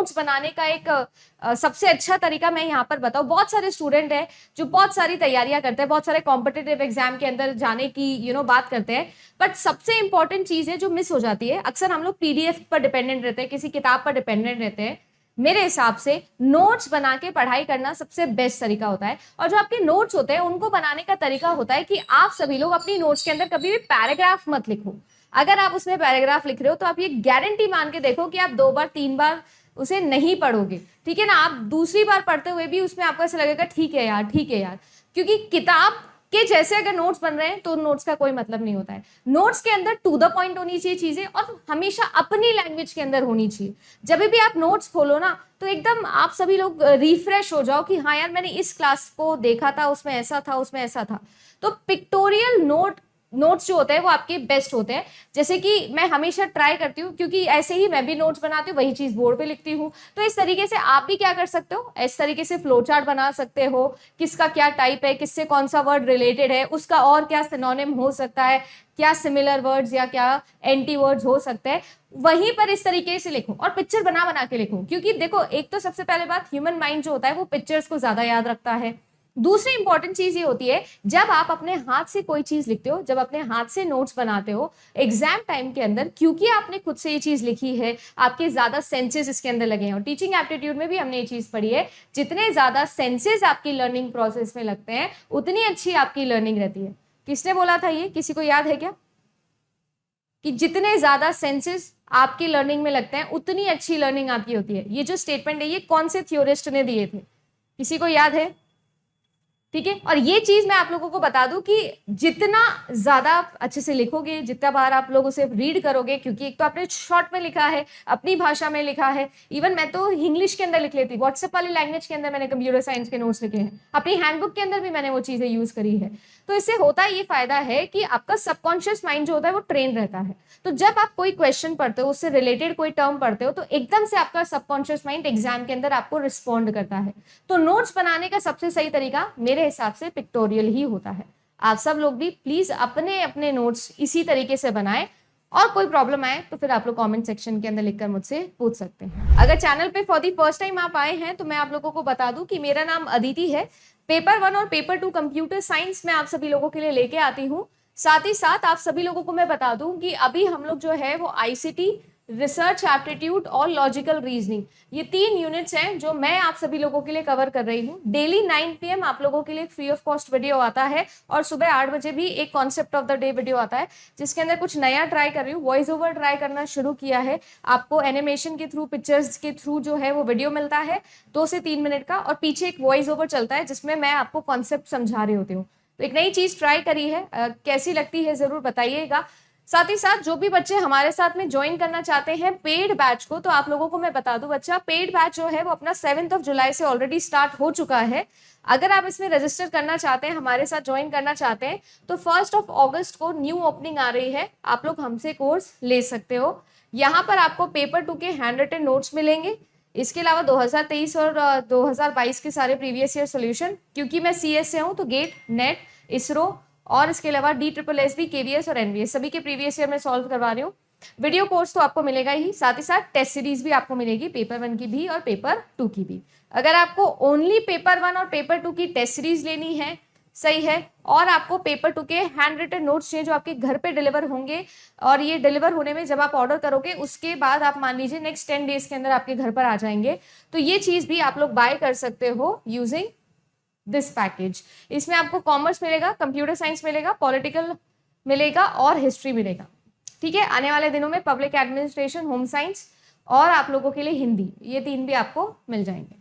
Notes बनाने का एक सबसे अच्छा तरीका मैं यहाँ पर बताऊँ, बहुत सारे स्टूडेंट हैं जो बहुत सारी तैयारियां करते हैं, बहुत सारे कॉम्पिटिटिव एग्जाम के अंदर जाने की बात करते हैं, बट सबसे इंपॉर्टेंट चीज है जो मिस हो जाती है, अक्सर हम लोग पीडीएफ पर डिपेंडेंट रहते हैं, किसी किताब पर डिपेंडेंट रहते हैं। मेरे हिसाब से नोट्स बना के पढ़ाई करना सबसे बेस्ट तरीका होता है। और जो आपके नोट्स होते हैं उनको बनाने का तरीका होता है कि आप सभी लोग अपनी नोट्स के अंदर कभी भी पैराग्राफ मत लिखो। अगर आप उसमें पैराग्राफ लिख रहे हो तो आप ये गारंटी मान के देखो कि आप 2 बार 3 बार उसे नहीं पढ़ोगे, ठीक है ना। आप दूसरी बार पढ़ते हुए भी उसमें आपको ऐसा लगेगा ठीक है यार, ठीक है यार, क्योंकि किताब के जैसे अगर नोट्स बन रहे हैं तो नोट्स का कोई मतलब नहीं होता है। नोट्स के अंदर टू द पॉइंट होनी चाहिए चीजें, और हमेशा अपनी लैंग्वेज के अंदर होनी चाहिए। जब भी आप नोट्स खोलो ना तो एकदम आप सभी लोग रिफ्रेश हो जाओ कि हाँ यार मैंने इस क्लास को देखा था, उसमें ऐसा था, उसमें ऐसा था। तो पिक्टोरियल नोट्स जो होते हैं वो आपके बेस्ट होते हैं। जैसे कि मैं हमेशा ट्राई करती हूँ, क्योंकि ऐसे ही मैं भी नोट्स बनाती हूँ, वही चीज बोर्ड पे लिखती हूँ। तो इस तरीके से आप भी क्या कर सकते हो, इस तरीके से फ्लो चार्ट बना सकते हो, किसका क्या टाइप है, किससे कौन सा वर्ड रिलेटेड है, उसका और क्या सिनोनिम हो सकता है, क्या सिमिलर वर्ड्स या क्या एंटी वर्ड्स हो सकते हैं, वहीं पर इस तरीके से लिखो और पिक्चर बना बना के लिखो। क्योंकि देखो, एक तो सबसे पहले बात, ह्यूमन माइंड जो होता है वो पिक्चर्स को ज्यादा याद रखता है। दूसरी इंपॉर्टेंट चीज ये होती है, जब आप अपने हाथ से कोई चीज लिखते हो, जब अपने हाथ से नोट्स बनाते हो एग्जाम टाइम के अंदर, क्योंकि आपने खुद से ये चीज लिखी है, आपके ज्यादा सेंसेस इसके अंदर लगे हैं। और टीचिंग एप्टीट्यूड में भी हमने ये चीज पढ़ी है, जितने ज्यादा सेंसेस आपकी लर्निंग प्रोसेस में लगते हैं उतनी अच्छी आपकी लर्निंग रहती है। किसने बोला था ये, किसी को याद है क्या, कि जितने ज्यादा सेंसेस आपकी लर्निंग में लगते हैं उतनी अच्छी लर्निंग आपकी होती है। ये जो स्टेटमेंट है ये कौन से थ्योरिस्ट ने दिए थे, किसी को याद है? ठीक है। और ये चीज मैं आप लोगों को बता दूं कि जितना ज्यादा आप अच्छे से लिखोगे, जितना बार आप लोग उसे रीड करोगे, क्योंकि एक तो आपने शॉर्ट में लिखा है, अपनी भाषा में लिखा है, इवन मैं तो इंग्लिश के अंदर लिख लेती, व्हाट्सएप वाली लैंग्वेज के अंदर मैंने कंप्यूटर साइंस के नोट्स लिखे हैं, अपनी हैंडबुक के अंदर भी मैंने वो चीजें यूज करी है। तो इससे होता ये फायदा है कि आपका सबकॉन्शियस माइंड जो होता है वो ट्रेन रहता है। तो जब आप कोई क्वेश्चन पढ़ते हो, उससे रिलेटेड कोई टर्म पढ़ते हो, तो एकदम से आपका सबकॉन्शियस माइंड एग्जाम के अंदर आपको रिस्पॉन्ड करता है। तो नोट्स बनाने का सबसे सही तरीका मेरे हिसाब से पिक्टोरियल ही होता है। आप सब लोग भी प्लीज अपने अपने नोट्स इसी तरीके से बनाएं, और कोई प्रॉब्लम आए तो फिर आप लोग कमेंट सेक्शन के अंदर लिखकर मुझसे पूछ सकते हैं। अगर चैनल पे फॉर दी फर्स्ट टाइम आप आए हैं तो मैं आप लोगों को बता दूं कि मेरा नाम अदिति है। पेपर 1 और पेपर 2 कंप्यूटर साइंस में आप सभी लोगों के लिए लेके आती हूँ। साथ ही साथ आप सभी लोगों को मैं बता दूं कि अभी हम लोग जो है वो आईसीटी, रिसर्च एप्टीट्यूड और लॉजिकल रीजनिंग, ये 3 यूनिट्स हैं जो मैं आप सभी लोगों के लिए कवर कर रही हूँ। डेली 9 PM आप लोगों के लिए फ्री ऑफ कॉस्ट वीडियो आता है, और सुबह 8 बजे भी एक concept of the day video आता है, जिसके अंदर कुछ नया ट्राई कर रही हूँ। वॉइस ओवर ट्राई करना शुरू किया है, आपको एनिमेशन के थ्रू, पिक्चर्स के थ्रू जो है वो वीडियो मिलता है 2 से 3 मिनट का, और पीछे एक वॉइस ओवर चलता है जिसमें मैं आपको कॉन्सेप्ट समझा रही होती हूँ। तो एक नई चीज ट्राई करी है, कैसी लगती है जरूर बताइएगा। साथ ही साथ जो भी बच्चे हमारे साथ में ज्वाइन करना चाहते हैं पेड बैच को, तो आप लोगों को मैं बता दूं बच्चा, पेड बैच जो है वो अपना 7 जुलाई से ऑलरेडी स्टार्ट हो चुका है। अगर आप इसमें रजिस्टर करना चाहते हैं, हमारे साथ ज्वाइन करना चाहते हैं, तो 1 अगस्त को न्यू ओपनिंग आ रही है, आप लोग हमसे कोर्स ले सकते हो। यहाँ पर आपको पेपर 2 के हैंड रिटन नोट्स मिलेंगे, इसके अलावा 2023 और 2022 के सारे प्रीवियस ईयर सोल्यूशन, क्योंकि मैं CS से हूँ तो गेट, नेट, इसरो और इसके अलावा DSSB, KVS और NVS सभी के प्रीवियस ईयर में सॉल्व करवा रही हूँ। वीडियो कोर्स तो आपको मिलेगा ही, साथ ही साथ टेस्ट सीरीज भी आपको मिलेगी, पेपर 1 की भी और पेपर 2 की भी। अगर आपको ओनली पेपर 1 और पेपर 2 की टेस्ट सीरीज लेनी है, सही है, और आपको पेपर 2 के हैंड रिटन नोट्स चाहिए जो आपके घर पे डिलीवर होंगे, और ये डिलीवर होने में जब आप ऑर्डर करोगे उसके बाद आप मान लीजिए नेक्स्ट 10 डेज के अंदर आपके घर पर आ जाएंगे, तो ये चीज भी आप लोग बाय कर सकते हो यूजिंग दिस पैकेज। इसमें आपको कॉमर्स मिलेगा, कंप्यूटर साइंस मिलेगा, पॉलिटिकल मिलेगा और हिस्ट्री मिलेगा। ठीक है, आने वाले दिनों में पब्लिक एडमिनिस्ट्रेशन, होम साइंस और आप लोगों के लिए हिंदी, ये 3 भी आपको मिल जाएंगे।